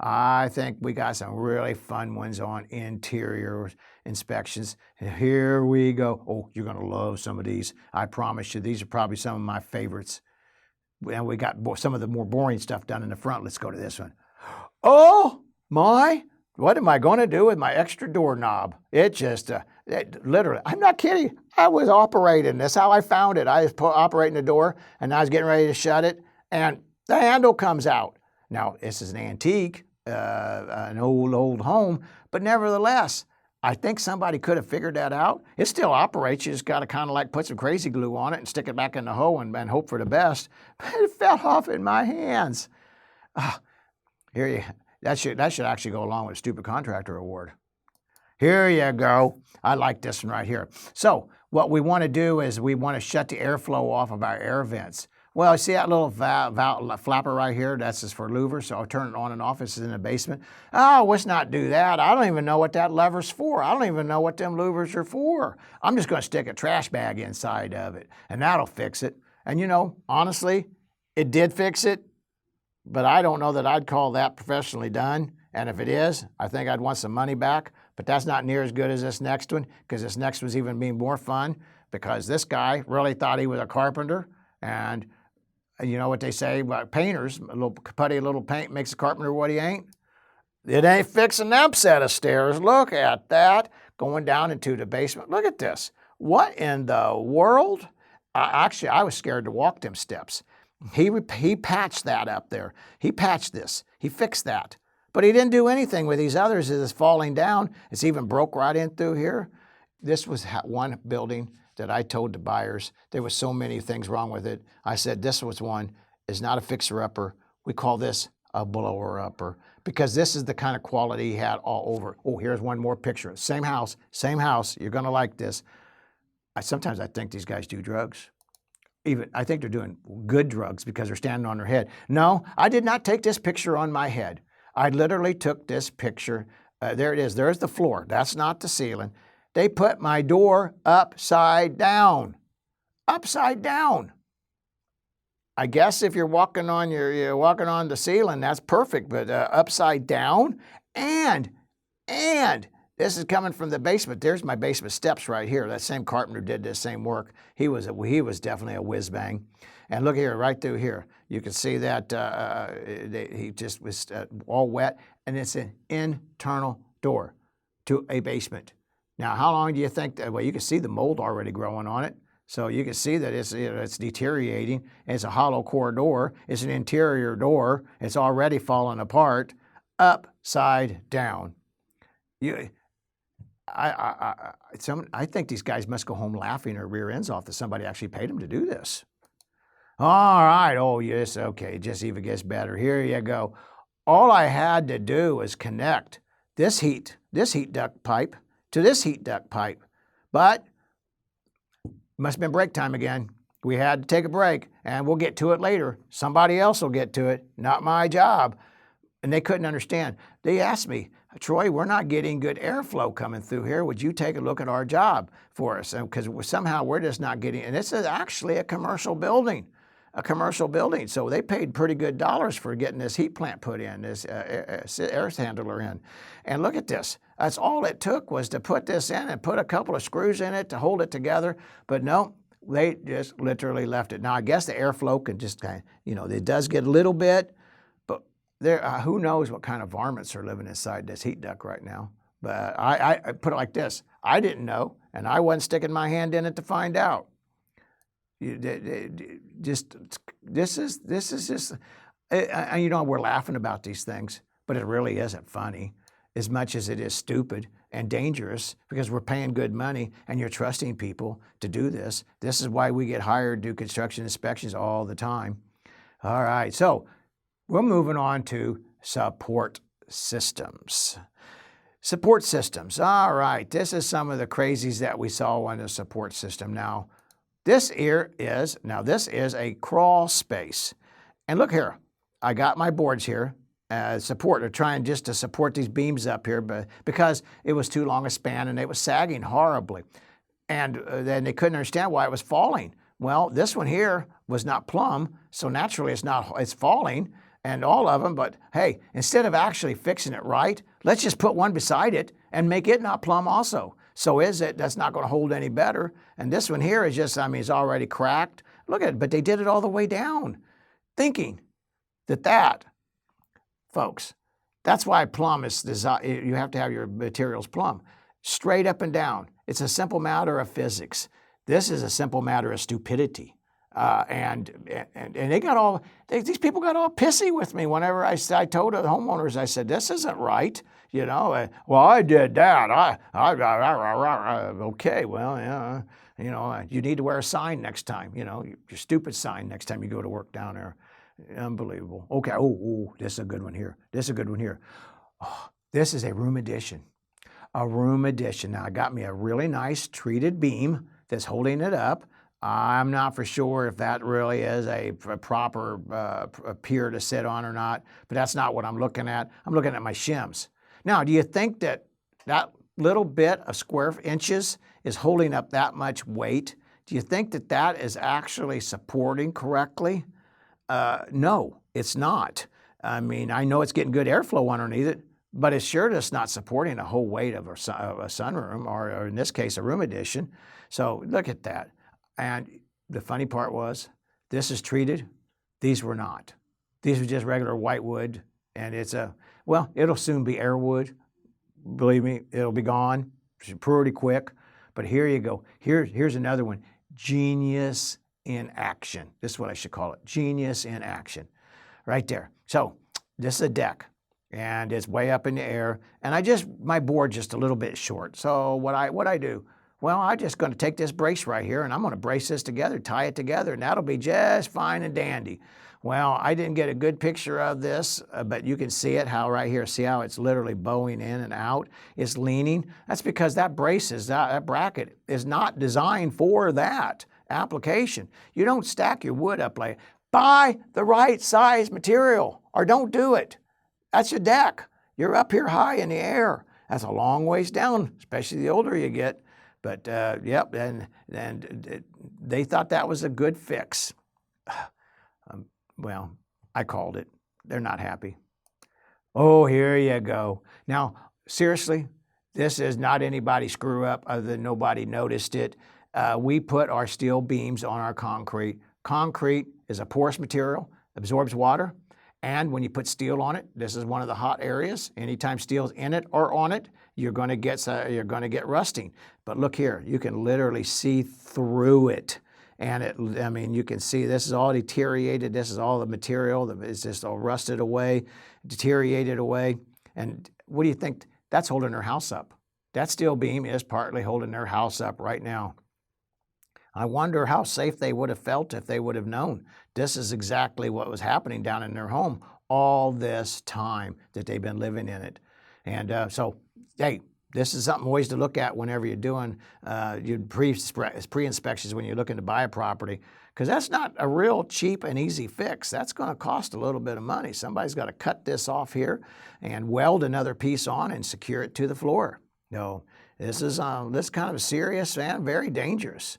I think we got some really fun ones on interior inspections. And here we go. Oh, you're going to love some of these. I promise you, these are probably some of my favorites. And we got some of the more boring stuff done in the front. Let's go to this one. Oh my, what am I going to do with my extra doorknob? It just, literally, I'm not kidding. I was operating. That's how I found it. I was operating the door and I was getting ready to shut it and the handle comes out. Now, this is an antique, an old home, but nevertheless, I think somebody could have figured that out. It still operates. You just got to kind of like put some crazy glue on it and stick it back in the hole and hope for the best. But it fell off in my hands. That should actually go along with a stupid contractor award. Here you go. I like this one right here. So what we want to do is we want to shut the airflow off of our air vents. Well, see that little flapper right here? That's just for louvers, so I'll turn it on and off. This is in the basement. Oh, let's not do that. I don't even know what that lever's for. I don't even know what them louvers are for. I'm just going to stick a trash bag inside of it, and that'll fix it. And you know, honestly, it did fix it, but I don't know that I'd call that professionally done. And if it is, I think I'd want some money back. But that's not near as good as this next one, because this next one's even being more fun, because this guy really thought he was a carpenter. And you know what they say about painters, a little putty, a little paint makes a carpenter what he ain't. It ain't fixing them set of stairs. Look at that, going down into the basement. Look at this. What in the world? Actually, I was scared to walk them steps. He patched that up there. He patched this. He fixed that. But he didn't do anything with these others. It's falling down. It's even broke right in through here. This was one building that I told the buyers there was so many things wrong with it. I said this was one, is not a fixer-upper. We call this a blower-upper, because this is the kind of quality he had all over. Oh, here's one more picture. Same house. You're going to like this. Sometimes I think these guys do drugs. I think they're doing good drugs because they're standing on their head. No, I did not take this picture on my head. I literally took this picture. There it is. There's the floor. That's not the ceiling. They put my door upside down. Upside down. I guess if you're walking on the ceiling, that's perfect. But upside down, and this is coming from the basement. There's my basement steps right here. That same carpenter did this same work. He was definitely a whiz bang. And look here, right through here, you can see that he just was all wet, and it's an internal door to a basement. Now, how long do you think that? Well, you can see the mold already growing on it. So you can see that it's deteriorating. It's a hollow core door. It's an interior door. It's already falling apart, upside down. I think these guys must go home laughing their rear ends off that somebody actually paid them to do this. All right. Oh, yes. Okay. Just even gets better. Here you go. All I had to do was connect this heat duct pipe to this heat duct pipe. But must have been break time again. We had to take a break, and we'll get to it later. Somebody else will get to it, not my job. And they couldn't understand. They asked me, Troy, we're not getting good airflow coming through here. Would you take a look at our job for us? Because somehow we're just not getting, and this is actually a commercial building. So they paid pretty good dollars for getting this heat plant put in, this air handler in. And look at this. That's all it took was to put this in and put a couple of screws in it to hold it together. But no, they just literally left it. Now, I guess the airflow can just kind of, it does get a little bit, but there, who knows what kind of varmints are living inside this heat duct right now. But I put it like this. I didn't know, and I wasn't sticking my hand in it to find out. This is just, we're laughing about these things, but it really isn't funny as much as it is stupid and dangerous, because we're paying good money and you're trusting people to do this. This is why we get hired to do construction inspections all the time. All right, so we're moving on to support systems. Support systems. All right, this is some of the crazies that we saw on the support system. Now, this is a crawl space. And look here, I got my boards here, support. They're trying just to support these beams up here, but because it was too long a span and it was sagging horribly. And then they couldn't understand why it was falling. Well, this one here was not plumb, so naturally it's falling. and all of them, but hey, instead of actually fixing it right, let's just put one beside it and make it not plumb also. So that's not going to hold any better. And this one here is just, I mean, it's already cracked. Look at it, but they did it all the way down, thinking that, folks, that's why plumb is designed. You have to have your materials plumb, straight up and down. It's a simple matter of physics. This is a simple matter of stupidity. And they got all, these people got all pissy with me whenever I told the homeowners, I said, this isn't right. You know, well, I did that. Okay, well, yeah, you know, you need to wear a sign next time, you know, your stupid sign next time you go to work down there. Unbelievable. Okay, oh, this is a good one here. This is a good one here. Oh, this is a room addition. A room addition. Now, I got me a really nice treated beam that's holding it up. I'm not for sure if that really is a proper pier to sit on or not, but that's not what I'm looking at. I'm looking at my shims. Now, do you think that little bit of square inches is holding up that much weight? Do you think that is actually supporting correctly? No, it's not. I mean, I know it's getting good airflow underneath it, but it's sure just not supporting the whole weight of a sunroom, or in this case, a room addition. So look at that. And the funny part was, this is treated. These were not. These were just regular white wood, and well, it'll soon be air wood. Believe me, it'll be gone pretty quick. But here you go. Here's another one. Genius in action. This is what I should call it. Genius in action. Right there. So this is a deck, and it's way up in the air. And my board's just a little bit short. So what I do? Well, I'm just going to take this brace right here, and I'm going to brace this together, tie it together, and that'll be just fine and dandy. Well, I didn't get a good picture of this, but you can see it right here. See how it's literally bowing in and out? It's leaning. That's because that bracket is not designed for that application. You don't stack your wood up like, buy the right size material, or don't do it. That's your deck. You're up here high in the air. That's a long ways down, especially the older you get. But yep, and they thought that was a good fix. Well, I called it. They're not happy. Oh, here you go. Now, seriously, this is not anybody's screw up other than nobody noticed it. We put our steel beams on our concrete. Concrete is a porous material, absorbs water, and when you put steel on it, this is one of the hot areas. Anytime steel's in it or on it, you're going to get rusting. But look here, you can literally see through it. And I mean, you can see this is all deteriorated. This is all the material that is just all rusted away, deteriorated away. And what do you think? That's holding their house up. That steel beam is partly holding their house up right now. I wonder how safe they would have felt if they would have known this is exactly what was happening down in their home all this time that they've been living in it. And so, hey, this is something always to look at whenever you're doing your pre-inspections when you're looking to buy a property, because that's not a real cheap and easy fix. That's going to cost a little bit of money. Somebody's got to cut this off here and weld another piece on and secure it to the floor. No, this is kind of serious and very dangerous.